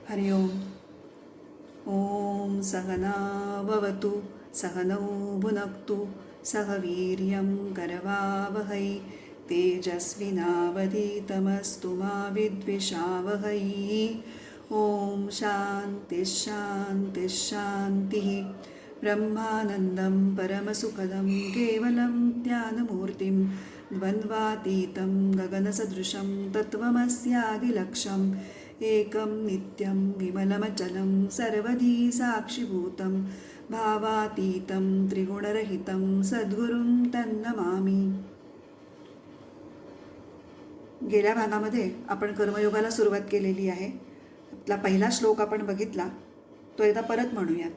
हरि ओम. ओम सहना भवतु सहनौ भुनक्तु सह वीर्यं करवावहै तेजस्विनावधीतमस्तु मा विद्विषावहै. ओम शांती शांती शांती. ब्रह्मानन्दं परमसुखदं केवलं ज्ञानमूर्तिं द्वन्द्वातीतं गगनसदृशं तत्त्वमस्यादिलक्ष्यम् एकं नित्यं विमलमचलं सर्वधी साक्षिभूतं भावातीतं त्रिगुणरहितं सद्गुरुं तन्नमामि. गेल्या भागामध्ये आपण कर्मयोगाला सुरुवात केलेली आहे. आपला पहिला श्लोक आपण बघितला, तो एकदा परत म्हणूयात.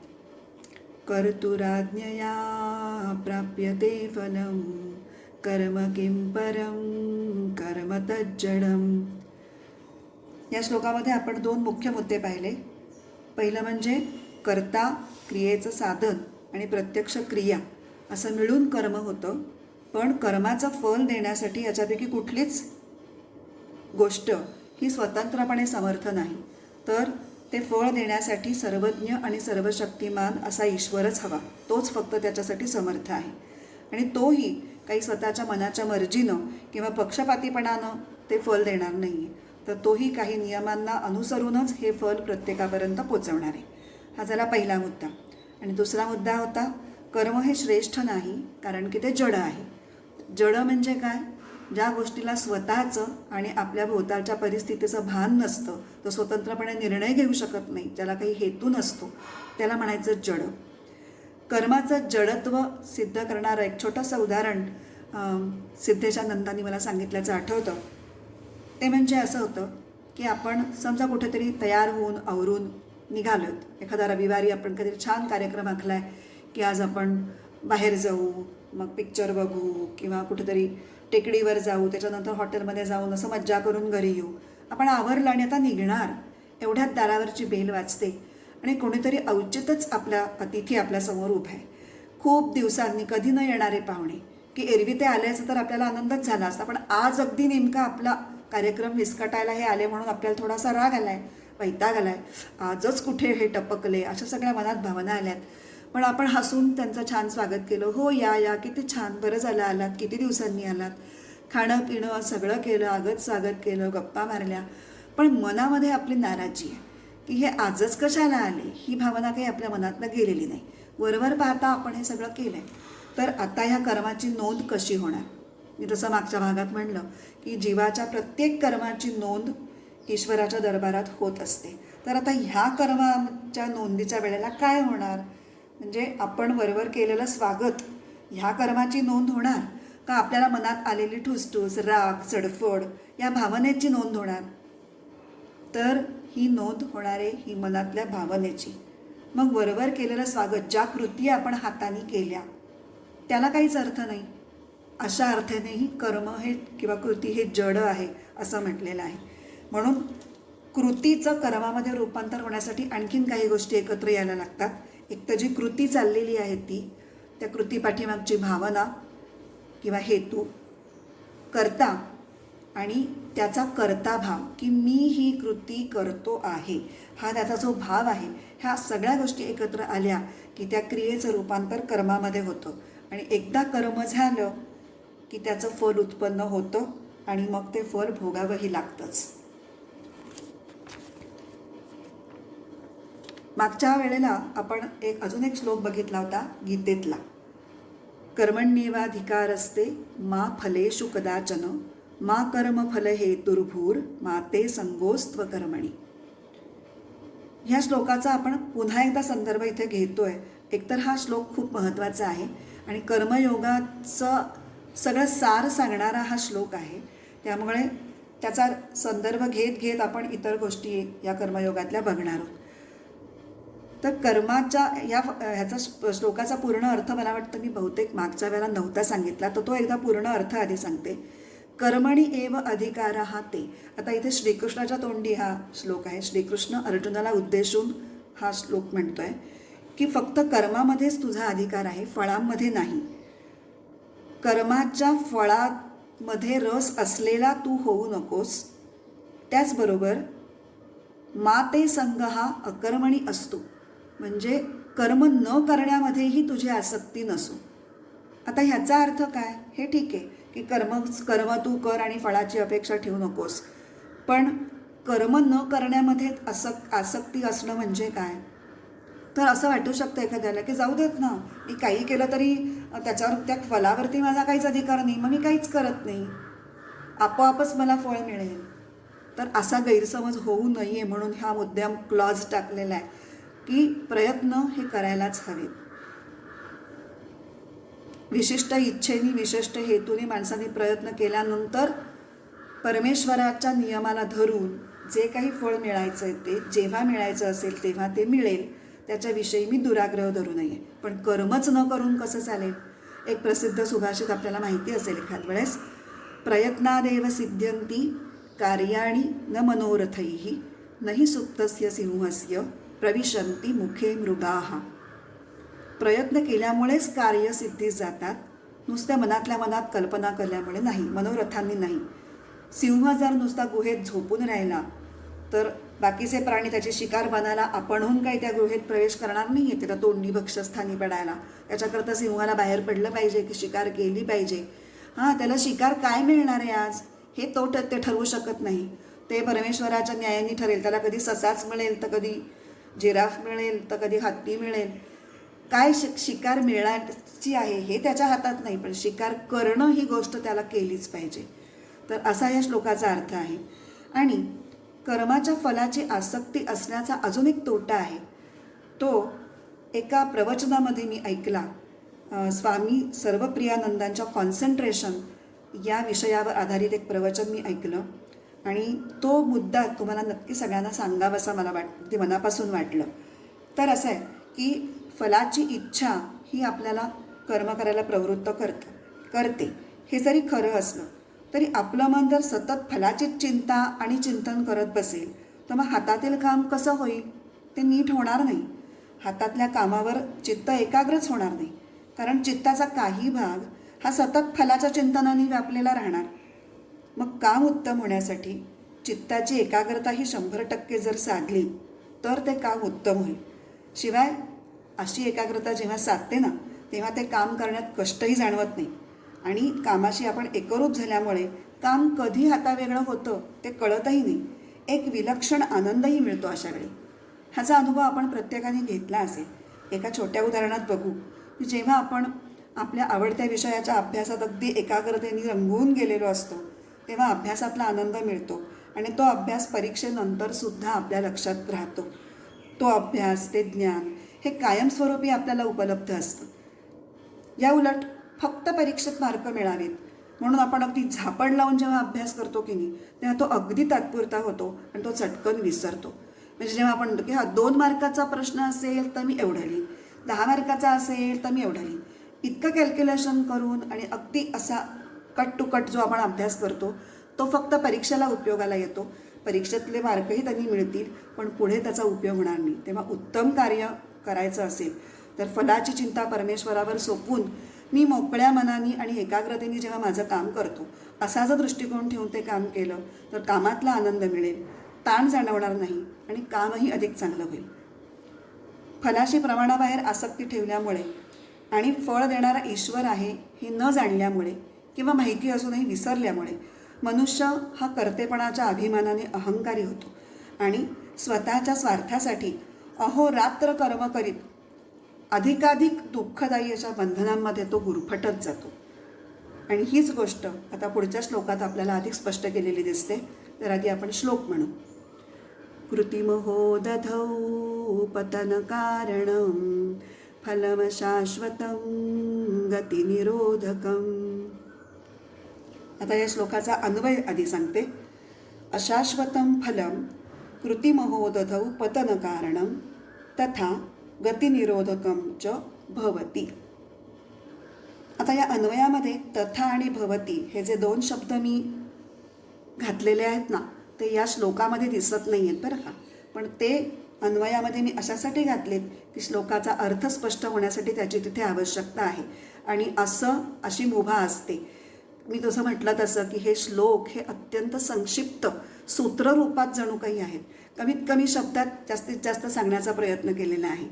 कर्तुराज्ञया प्राप्यते फलं कर्म किं परं कर्म तज्जडम्. या श्लोकामध्ये आपण दोन मुख्य मुद्दे पाहिले. पहिलं म्हणजे कर्ता, क्रियेचं साधन आणि प्रत्यक्ष क्रिया असं मिळून कर्म होतं. पण कर्माचं फल देण्यासाठी याच्यापैकी कुठलीच गोष्ट ही स्वतंत्रपणे समर्थ नाही, तर ते फळ देण्यासाठी सर्वज्ञ आणि सर्वशक्तिमान असा ईश्वरच हवा. तोच फक्त त्याच्यासाठी समर्थ आहे. आणि तोही काही स्वतःच्या मनाच्या मर्जीनं किंवा पक्षपातीपणानं ते फल देणार नाही, तर तोही काही नियमांना अनुसरूनच हे फल प्रत्येकापर्यंत पोचवणार आहे. हा झाला पहिला मुद्दा. आणि दुसरा मुद्दा होता, कर्म हे श्रेष्ठ नाही, कारण की ते जड आहे. जड म्हणजे काय? ज्या गोष्टीला स्वतःचं आणि आपल्या भोवतालच्या परिस्थितीचं भान नसतं, तो स्वतंत्रपणे निर्णय घेऊ शकत नाही, ज्याला काही हेतू नसतो, त्याला म्हणायचं जड. कर्माचं जडत्व सिद्ध करणारं एक छोटंसं उदाहरण सिद्धेशानंदांनी मला सांगितल्याचं आठवतं. ते म्हणजे असं होतं की आपण समजा कुठेतरी तयार होऊन आवरून निघालोत. एखादा रविवारी आपण कधीतरी छान कार्यक्रम आखला आहे की आज आपण बाहेर जाऊ, मग पिक्चर बघू किंवा कुठेतरी टेकडीवर जाऊ, त्याच्यानंतर हॉटेलमध्ये जाऊन असं मज्जा करून घरी येऊ. आपण आवरलं आणि आता निघणार, एवढ्यात दारावरची बेल वाजते आणि कोणीतरी अवचितच आपल्या अतिथी आपल्यासमोर उभा आहे. खूप दिवसांनी कधी न येणारे पाहुणे, की एरवी ते आल्याचं तर आपल्याला आनंदच झाला असता, पण आज अगदी नेमका आपला कार्यक्रम विस्कटायला हे आले म्हणून आपल्याला थोडासा राग आलाय, वैताग आलाय. आजच कुठे हे टपकले, अशा सगळ्या मनात भावना आल्यात. पण आपण हसून त्यांचं छान स्वागत केलं. हो या या, किती छान, बरं झालं आलात, किती दिवसांनी आलात. खाणं पिणं सगळं केलं, आगत स्वागत केलं, गप्पा मारल्या. पण मनामध्ये आपली नाराजी आहे की हे आजच कशाला आले. ही भावना काही आपल्या मनातनं गेलेली नाही. वरवर पाहता आपण हे सगळं केलं आहे. तर आता ह्या कर्माची नोंद कशी होणार? मी तसं मागच्या भागात म्हणलं की जीवाच्या प्रत्येक कर्माची नोंद ईश्वराच्या दरबारात होत असते. तर आता ह्या कर्माच्या नोंदीच्या वेळेला काय होणार? म्हणजे आपण वरवर केलेलं स्वागत, ह्या कर्माची नोंद होणार का आपल्याला मनात आलेली ठुसठुस, राग, चडफड या भावनेची नोंद होणार? तर ही नोंद होणार आहे ही मनातल्या भावनेची. मग वरवर केलेलं स्वागत, ज्या कृती आपण हाताने केल्या त्याला काहीच अर्थ नाही. अशा अर्थानेही कर्म हे किंवा कृती हे जड आहे असं म्हटलेलं आहे. म्हणून कृतीचं कर्मामध्ये रूपांतर होण्यासाठी आणखीन काही गोष्टी एकत्र यायला लागतात. एक तर जी कृती चाललेली आहे ती, त्या कृती पाठीमागची भावना किंवा हेतू, कर्ता आणि त्याचा कर्ताभाव की मी ही कृती करतो आहे, हा त्याचा जो भाव आहे, ह्या सगळ्या गोष्टी एकत्र आल्या की त्या क्रियेचं रूपांतर कर्मामध्ये होतं. आणि एकदा कर्म झालं की त्याचं फल उत्पन्न होतं आणि मग ते फल भोगावंही लागतंच. मागच्या वेळेला आपण अजून एक श्लोक बघितला होता गीतेतला. कर्मण्येवाधिकारस्ते मा फलेषु कदाचन मा कर्मफल हेतुर्भूर मा ते संगोस्त्व कर्मणी. ह्या श्लोकाचा आपण पुन्हा एकदा संदर्भ इथे घेतोय. एकतर हा श्लोक खूप महत्त्वाचा आहे आणि कर्मयोगाचं सगळं सार सांगणारा हा श्लोक आहे. त्यामुळे त्याचा संदर्भ घेत घेत आपण इतर गोष्टी या कर्मयोगातल्या बघणार आहोत. तर कर्माच्या ह्याचा श्लोकाचा पूर्ण अर्थ मला वाटतं मी बहुतेक मागच्या वेळेला नव्हता सांगितला, तर तो एकदा पूर्ण अर्थ आधी सांगते. कर्मणी एव अधिकारः ते. आता इथे श्रीकृष्णाच्या तोंडी हा श्लोक आहे. श्रीकृष्ण अर्जुनाला उद्देशून हा श्लोक म्हणतोय की फक्त कर्मामध्येच तुझा अधिकार आहे, फळांमध्ये नाही. कर्माच्या फळामध्ये रस असलेला तू होऊ नकोस. त्याचबरोबर मा ते संग हा अकर्मणी असतो, म्हणजे कर्म न करण्यामध्येही तुझी आसक्ती नसो. आता ह्याचा अर्थ काय? हे ठीक आहे की कर्म तू कर आणि फळाची अपेक्षा ठेवू नकोस, पण कर्म न करण्यामध्ये आसक्ती असणं म्हणजे काय? तर असं वाटू शकतं एखाद्याला की जाऊ देत ना, मी काही केलं तरी त्याच्यावर त्या फलावरती माझा काहीच अधिकार नाही, मग मी काहीच करत नाही, आपोआपच मला फळ मिळेल. तर असा गैरसमज होऊ नये म्हणून हा मुद्दाम क्लॉज टाकलेला आहे की प्रयत्न हे करायलाच हवेत. विशिष्ट इच्छेने विशिष्ट हेतूने माणसाने प्रयत्न केल्यानंतर परमेश्वराच्या नियमाला धरून जे काही फळ मिळायचं आहे ते जेव्हा मिळायचं असेल तेव्हा ते मिळेल, त्याच्याविषयी मी दुराग्रह धरू नये. पण कर्मच न करून कसं चालेल? एक प्रसिद्ध सुभाषित आपल्याला माहिती असेल एखाद वेळेस, प्रयत्नादेव सिद्ध्यंती कार्याणि न मनोरथैः नहि सुप्तस्य सिंहस्य प्रविशन्ति मुखे मृगाः. प्रयत्न केल्यामुळेच कार्य सिद्धीस जातात, नुसत्या मनातल्या मनात कल्पना केल्यामुळे नाही, मनोरथांनी नाही. सिंह जर नुसता गुहेत झोपून राहिला तर बाकीचे प्राणी त्याची शिकार बनायला आपणहून काही त्या गुहेत प्रवेश करणार नाही आहे, त्याला तोंडी भक्षस्थानी पडायला. त्याच्याकरता सिंहाला बाहेर पडलं पाहिजे की शिकार केली पाहिजे. त्याला शिकार काय मिळणार आहे आज हे ते ठरवू शकत नाही, ते परमेश्वराच्या न्यायाने ठरेल. त्याला कधी ससाच मिळेल तर कधी जिराफ मिळेल तर कधी हत्ती मिळेल. काय शिकार मिळायची आहे हे त्याच्या हातात नाही, पण शिकार करणं ही गोष्ट त्याला केलीच पाहिजे. तर असा या श्लोकाचा अर्थ आहे. आणि कर्माच्या फलाची आसक्ती असण्याचा अजून एक तोटा आहे. तो एका प्रवचनामध्ये मी ऐकला. स्वामी सर्वप्रियानंदांच्या कॉन्सन्ट्रेशन या विषयावर आधारित एक प्रवचन मी ऐकलं आणि तो मुद्दा तुम्हाला नक्की सगळ्यांना सांगावासा मला ते मनापासून वाटलं. तर असं आहे की फलाची इच्छा ही आपल्याला कर्म करायला प्रवृत्त करते. हे जरी खरं असलं तरी आपलं मन जर सतत फलाचीच चिंता आणि चिंतन करत बसेल तर मग हातातील काम कसं होईल? ते नीट होणार नाही. हातातल्या कामावर चित्त एकाग्रच होणार नाही, कारण चित्ताचा काही भाग हा सतत फलाच्या चिंतनाने व्यापलेला राहणार. मग काम उत्तम होण्यासाठी चित्ताची एकाग्रता ही 100% जर साधली तर ते काम उत्तम होईल. शिवाय अशी एकाग्रता जेव्हा साधते ना तेव्हा ते काम करण्यात कष्टही जाणवत नाही आणि कामाशी आपण एकरूप झाल्यामुळे काम कधी हातावेगळं होतं ते कळतही नाही. एक विलक्षण आनंदही मिळतो अशा वेळी. ह्याचा अनुभव आपण प्रत्येकाने घेतला असेल. एका छोट्या उदाहरणात बघू की जेव्हा आपण आपल्या आवडत्या विषयाच्या अभ्यासात अगदी एकाग्रतेने रंगवून गेलेलो असतो तेव्हा अभ्यासातला आनंद मिळतो आणि तो अभ्यास परीक्षेनंतरसुद्धा आपल्या लक्षात राहतो. तो अभ्यास, ते ज्ञान हे कायमस्वरूपी आपल्याला उपलब्ध असतं. या उलट फक्त परीक्षेत मार्क मिळावेत म्हणून आपण अगदी झापड लावून जेव्हा अभ्यास करतो की नाही तेव्हा तो अगदी तात्पुरता होतो आणि तो चटकन विसरतो. म्हणजे जेव्हा आपण म्हणतो की 2 मार्काचा प्रश्न असेल तर मी एवढं लिहीन, 10 मार्काचा असेल तर मी एवढं लिहीन, इतकं कॅल्क्युलेशन करून आणि अगदी असा कट टू कट जो आपण अभ्यास करतो तो फक्त परीक्षेला उपयोगाला येतो. परीक्षेतले मार्कही त्यांनी मिळतील पण पुढे त्याचा उपयोग होणार नाही. तेव्हा उत्तम कार्य करायचं असेल तर फलाची चिंता परमेश्वरावर सोपवून मी मोकळ्या मनाने आणि एकाग्रतेने जेव्हा माझं काम करतो असा जर दृष्टिकोन ठेवून ते काम केलं तर कामातला आनंद मिळेल, ताण जाणवणार नाही आणि कामही अधिक चांगलं होईल. फलाशी प्रमाणाबाहेर आसक्ती ठेवल्यामुळे आणि फळ देणारा ईश्वर आहे हे न जाणल्यामुळे किंवा माहिती असूनही विसरल्यामुळे मनुष्य हा कर्तेपणाच्या अभिमानाने अहंकारी होतो आणि स्वतःच्या स्वार्थासाठी अहोरात्र कर्म करीत अधिकाधिक दुःखदायी अशा बंधनांमध्ये तो गुरफटत जातो. आणि हीच गोष्ट आता पुढच्या श्लोकात आपल्याला अधिक स्पष्ट केलेली दिसते. तर आधी आपण श्लोक म्हणू. कृतिमहो दधौ पतन कारणं फलम शाश्वतं गतिनिरोधकम्. आता या श्लोकाचा अन्वय आधी सांगते. अशाश्वतं फलं कृतिमहो दधौ पतन कारणं तथा गतिनिरोधकं च भवति. आता या अन्वयामध्ये तथा आणि भवती हे जे 2 शब्द मी घातलेले आहेत ना ते या श्लोकामध्ये दिसत नाही आहेत बरं का, पण ते अन्वयामध्ये मी अशासाठी घातलेत की श्लोकाचा अर्थ स्पष्ट होण्यासाठी त्याची तिथे आवश्यकता आहे. आणि अशी मुभा असते मी तसं म्हटलं तसं की हे श्लोक हे अत्यंत संक्षिप्त सूत्ररूपात जणू काही आहेत. कमीत कमी शब्दात जास्तीत जास्त सांगण्याचा प्रयत्न केलेला आहे.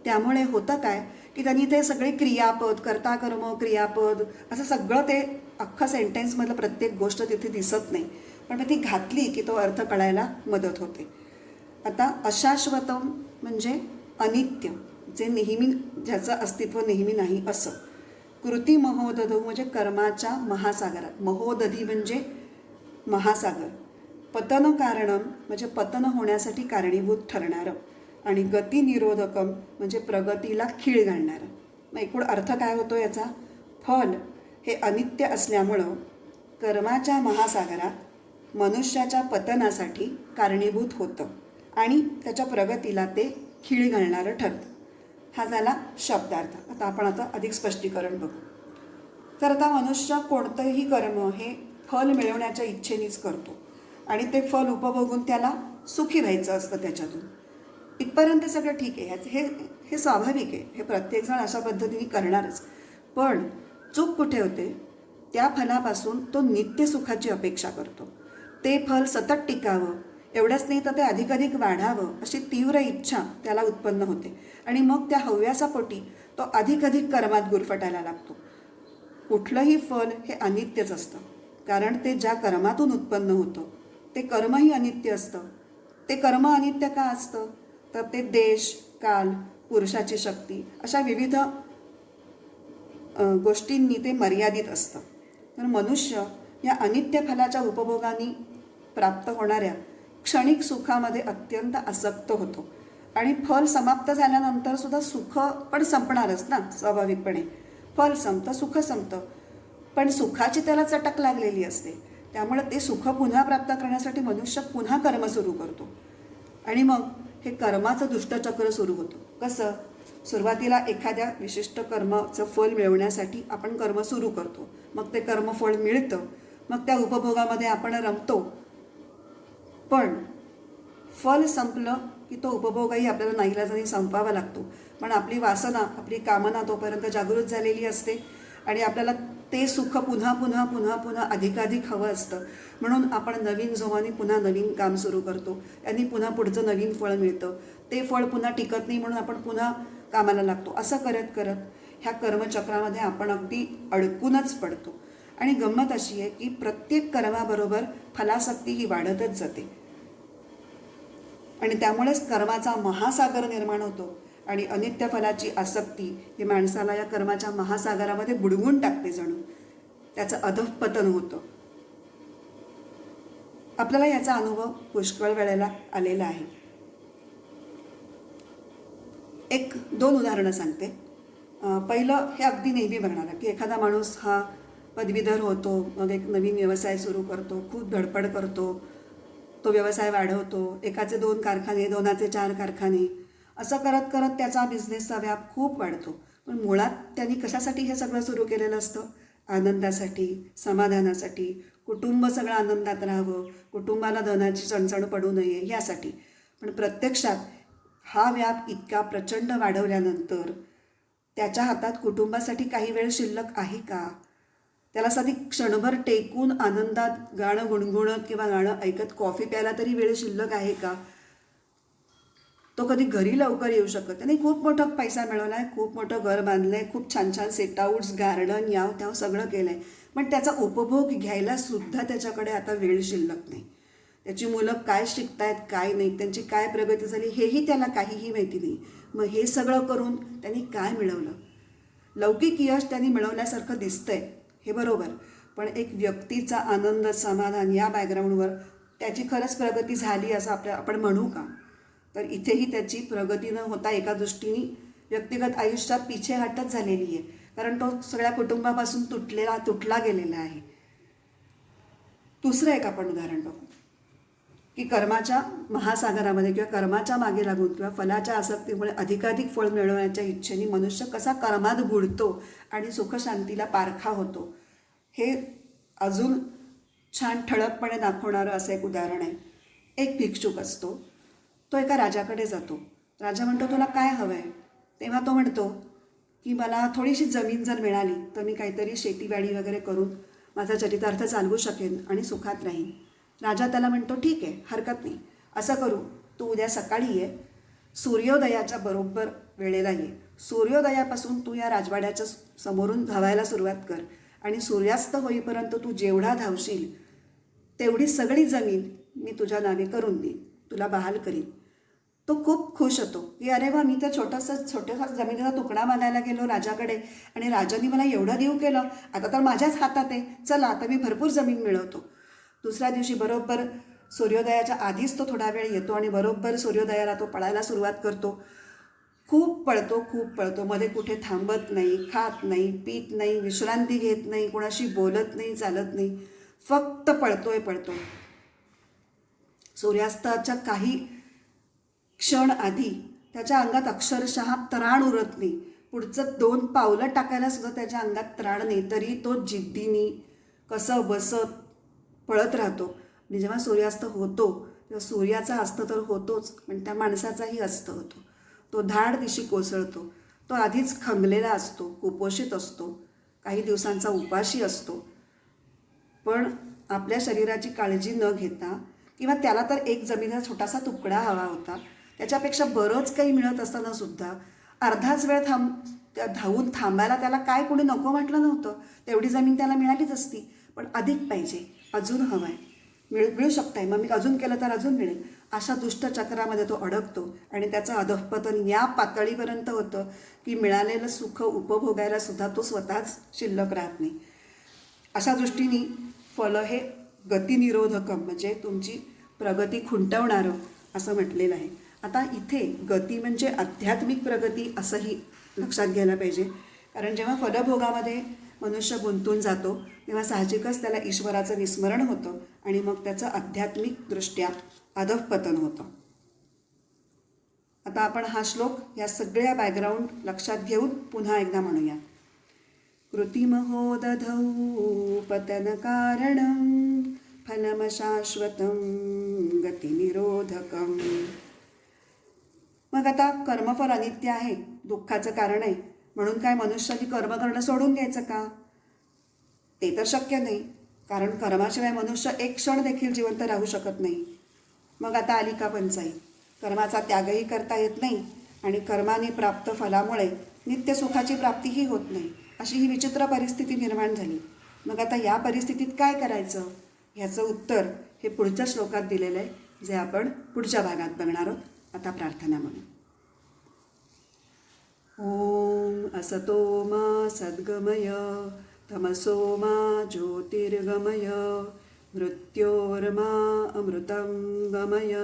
त्यामुळे होतं काय की त्यांनी ते सगळे क्रियापद, कर्ता कर्म क्रियापद असं सगळं ते अख्खं सेंटेन्समधलं प्रत्येक गोष्ट तिथे दिसत नाही, पण मग ती घातली की तो अर्थ कळायला मदत होते. आता अशाश्वतम म्हणजे अनित्य, जे नेहमी, ज्याचं अस्तित्व नेहमी नाही असं. कृती महोदधौ म्हणजे कर्माच्या महासागरात, महोदधी म्हणजे महासागर. पतन कारणम म्हणजे पतन होण्यासाठी कारणीभूत ठरणारं, आणि गती निरोधकम म्हणजे प्रगतीला खीळ घालणारं. मग एकूण अर्थ काय होतो याचा? फल हे अनित्य असल्यामुळं कर्माच्या महासागरात मनुष्याच्या पतनासाठी कारणीभूत होतं आणि त्याच्या प्रगतीला ते खीळ घालणारं ठरतं. हा झाला शब्दार्थ. आता अधिक स्पष्टीकरण बघू. तर आता मनुष्य कोणतंही कर्म हे फल मिळवण्याच्या इच्छेनेच करतो आणि ते फल उपभोगून त्याला सुखी व्हायचं असतं त्याच्यातून. इथपर्यंत सगळं ठीक आहे, हे हे स्वाभाविक आहे, हे प्रत्येकजण अशा पद्धतीने करणारच. पण चूक कुठे होते? त्या फलापासून तो नित्य सुखाची अपेक्षा करतो. ते फल सतत टिकावं, एवढंच नाही तर ते अधिकाधिक वाढावं अशी तीव्र इच्छा त्याला उत्पन्न होते आणि मग त्या हव्यासापोटी तो अधिकाधिक कर्मात गुरफटायला लागतो. कुठलंही फल हे अनित्यच असतं, कारण ते ज्या कर्मातून उत्पन्न होतं ते कर्मही अनित्य असतं. ते कर्म अनित्य का असतं? तर ते देश, काल, पुरुषाची शक्ती अशा विविध गोष्टींनी ते मर्यादित असतं. तर मनुष्य या अनित्य फलाच्या उपभोगाने प्राप्त होणाऱ्या क्षणिक सुखामध्ये अत्यंत आसक्त होतो आणि फल समाप्त झाल्यानंतर सुद्धा सुख पण संपणारच ना स्वाभाविकपणे. फल संपतं, सुख संपतं, पण सुखाची त्याला चटक लागलेली असते. त्यामुळे ते सुख पुन्हा प्राप्त करण्यासाठी मनुष्य पुन्हा कर्म सुरू करतो आणि मग हे कर्माचं दुष्टचक्र सुरू होतं. कसं? सुरुवातीला एखाद्या विशिष्ट कर्माचं फल मिळवण्यासाठी आपण कर्म सुरू करतो, मग ते कर्मफळ मिळतं, मग त्या उपभोगामध्ये आपण रमतो. पण फल संपलं की तो उपभोगही आपल्याला नाईलाजाने संपवावा लागतो. पण आपली वासना, आपली कामना तोपर्यंत जागृत झालेली असते आणि आपल्याला ते सुख पुन्हा पुन्हा पुन्हा पुन्हा अधिकाधिक हवं असतं. म्हणून आपण नवीन जोमाने पुन्हा नवीन काम सुरू करतो, यांनी पुन्हा पुढचं नवीन फळ मिळतं. ते फळ पुन्हा टिकत नाही म्हणून आपण पुन्हा कामाला लागतो. असं करत करत ह्या कर्मचक्रामध्ये आपण अगदी अडकूनच पडतो. आणि गंमत अशी आहे की प्रत्येक कर्माबरोबर फलासक्ती ही वाढतच जाते आणि त्यामुळेच कर्माचा महासागर निर्माण होतो आणि अनित्य फलाची आसक्ती ही माणसाला या कर्माच्या महासागरामध्ये बुडवून टाकते. जणू त्याचं अधःपतन होतं. आपल्याला याचा अनुभव पुष्कळ वेळेला आलेला आहे. एक दोन उदाहरणं सांगते. पहिलं हे अगदी नेहमी बघणारं की एखादा माणूस हा पदवीधर होतो, मग एक नवीन व्यवसाय सुरू करतो, खूप धडपड करतो, तो व्यवसाय वाढवतो, एकाचे 2 कारखाने, दोनाचे 4 कारखाने, असं करत करत त्याचा बिझनेसचा व्याप खूप वाढतो. पण मुळात त्यांनी कशासाठी हे सगळं सुरू केलेलं असतं? आनंदासाठी, समाधानासाठी, कुटुंब सगळं आनंदात राहावं, कुटुंबाला धनाची चणचण पडू नये यासाठी. पण प्रत्यक्षात हा व्याप इतका प्रचंड वाढवल्यानंतर त्याच्या हातात कुटुंबासाठी काही वेळ शिल्लक आहे का? त्याला साधी क्षणभर टेकून आनंदात गाणं गुणगुणत किंवा गाणं ऐकत कॉफी प्यायला तरी वेळ शिल्लक आहे का? तो कधी घरी लवकर येऊ शकत. त्याने खूप मोठा पैसा मिळवला आहे, खूप मोठं घर बांधलं आहे, खूप छान छान सेटआउट्स, गार्डन, याव त्याव सगळं केलं आहे, पण त्याचा उपभोग घ्यायला सुद्धा त्याच्याकडे आता वेळ शिल्लक नाही. त्याची मुलं काय शिकतायत, काय नाही, त्यांची काय प्रगती झाली हेही त्याला काहीही माहिती नाही. मग हे सगळं करून त्यांनी काय मिळवलं? लौकिक यश त्यांनी मिळवल्यासारखं दिसतंय, हे बरोबर, पण एक व्यक्तीचा आनंद, समाधान या बॅकग्राऊंडवर त्याची खरंच प्रगती झाली असं आपण म्हणू का? तर इथेही त्याची प्रगती न होता एका दृष्टीने व्यक्तिगत आयुष्यात पिछेहाटच झालेली आहे, कारण तो सगळ्या कुटुंबापासून तुटला गेलेला आहे. दुसरं एक आपण उदाहरण बघू की कर्माच्या महासागरामध्ये किंवा कर्माच्या मागे लागून किंवा फलाच्या आसक्तीमुळे अधिकाधिक फळ मिळवण्याच्या इच्छेने मनुष्य कसा कर्मात बुडतो आणि सुखशांतीला पारखा होतो, हे अजून छान ठळकपणे दाखवणारं असं एक उदाहरण आहे. एक भिक्षुक असतो, तो एका राजाकडे जातो. राजा म्हणतो, तुला काय हवं आहे? तेव्हा तो म्हणतो की मला थोडीशी जमीन जर मिळाली तर मी काहीतरी शेतीवाडी वगैरे करून माझा चरितार्थ चालवू शकेन आणि सुखात राहीन. राजा त्याला म्हणतो, ठीक आहे, हरकत नाही, असं करू, तू उद्या सकाळी ये, सूर्योदयाच्या बरोबर वेळेला ये. सूर्योदयापासून तू या राजवाड्याच्या समोरून धावायला सुरुवात कर आणि सूर्यास्त होईपर्यंत तू जेवढा धावशील तेवढी सगळी जमीन मी तुझ्या नावे करून देईन, तुला बहाल करीन. तो खूप खुश होतो की अरे वा, मी तर छोटासा जमिनीचा तुकडा मागायला गेलो राजाकडे आणि राजाने मला एवढं देऊ केलं, आता तर माझ्याच हातात आहे, चला आता मी भरपूर जमीन मिळवतो. दुसऱ्या दिवशी बरोबर सूर्योदयाच्या आधीच तो थोडा वेळ येतो आणि बरोबर सूर्योदयाला तो पळायला सुरुवात करतो. खूप पळतो, मध्ये कुठे थांबत नाही, खात नाही, पीत नाही, विश्रांती घेत नाही, कोणाशी बोलत नाही, चालत नाही, फक्त पळतोय. सूर्यास्ताच्या काही क्षण आधी त्याच्या अंगात अक्षरशः त्राण उरत नाही. पुढचं 2 पावलं टाकायला सुद्धा त्याच्या अंगात त्राण नाही, तरी तो जिद्दीने कसं बसत पळत राहतो. आणि जेव्हा सूर्यास्त होतो तेव्हा सूर्याचा अस्त तर होतोच, पण त्या माणसाचाही अस्त होतो. तो धाड दिशी कोसळतो. तो आधीच खंगलेला असतो, कुपोषित असतो, काही दिवसांचा उपाशी असतो, पण आपल्या शरीराची काळजी न घेता, किंवा त्याला तर एक जमिनीचा छोटासा तुकडा हवा होता, त्याच्यापेक्षा बरंच काही मिळत असताना सुद्धा अर्धाच वेळ धावून थांबायला त्याला काय कोणी नको म्हटलं नव्हतं. तेवढी जमीन त्याला मिळालीच असती, पण अधिक पाहिजे, अजून हवं आहे, मिळू शकतं आहे, मग मी अजून केलं तर अजून मिळेल, अशा दुष्टचक्रामध्ये तो अडकतो आणि त्याचं अधःपतन या पातळीपर्यंत होतं की मिळालेलं सुख उपभोगायला सुद्धा तो स्वतःच शिल्लक राहत नाही. अशा दृष्टीने फलं हे गतिनिरोधकम, म्हणजे तुमची प्रगती खुंटवणारं असं म्हटलेलं आहे. आता इथे गती म्हणजे आध्यात्मिक प्रगती असंही लक्षात घ्यायला पाहिजे, कारण जेव्हा फलभोगामध्ये मनुष्य गुंतून जातो तेव्हा साहजिकच त्याला ईश्वराचं विस्मरण होतं आणि मग त्याचं आध्यात्मिकदृष्ट्या अधःपतन होतं. आता आपण हा श्लोक या सगळ्या बॅकग्राऊंड लक्षात घेऊन पुन्हा एकदा म्हणूया. कृतिमहो दधौ पतनकारणं फलमशाश्वतं गतिनिरोधकं. मग आता कर्मफल अनित्य आहे, दुःखाचं कारण आहे, म्हणून काय मनुष्याने कर्म करणं सोडून द्यायचं का? ते तर शक्य नाही, कारण कर्माशिवाय मनुष्य एक क्षण देखील जिवंत राहू शकत नाही. मग आता आली का पंचाई? कर्माचा त्यागही करता येत नाही आणि कर्माने प्राप्त फलामुळे नित्य सुखाची प्राप्तीही होत नाही, अशी ही विचित्र परिस्थिती निर्माण झाली. मग आता या परिस्थितीत काय करायचं, ह्याचं उत्तर हे पुढच्या श्लोकात दिलेलं आहे, जे आपण पुढच्या भागात बघणार आहोत. आता प्रार्थना म्हणू. ओम असतो मा सद्गमय तमसो मा ज्योतिर्गमय मृत्योर्मा अमृतं गमय.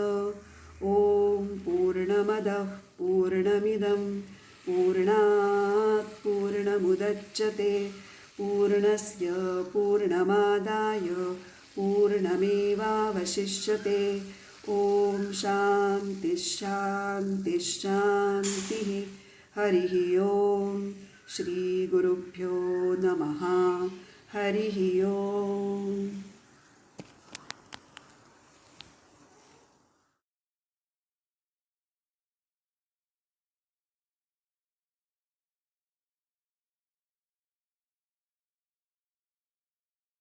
ओम पूर्णमदः पूर्णमिदं पूर्णात् पूर्णमुदच्यते पूर्णस्य पूर्णमादाय पूर्णमेवावशिष्यते. ओम शांति शांति शांतिः. हरिः ओम. श्री गुरुभ्यो नमः. हरिः ओम.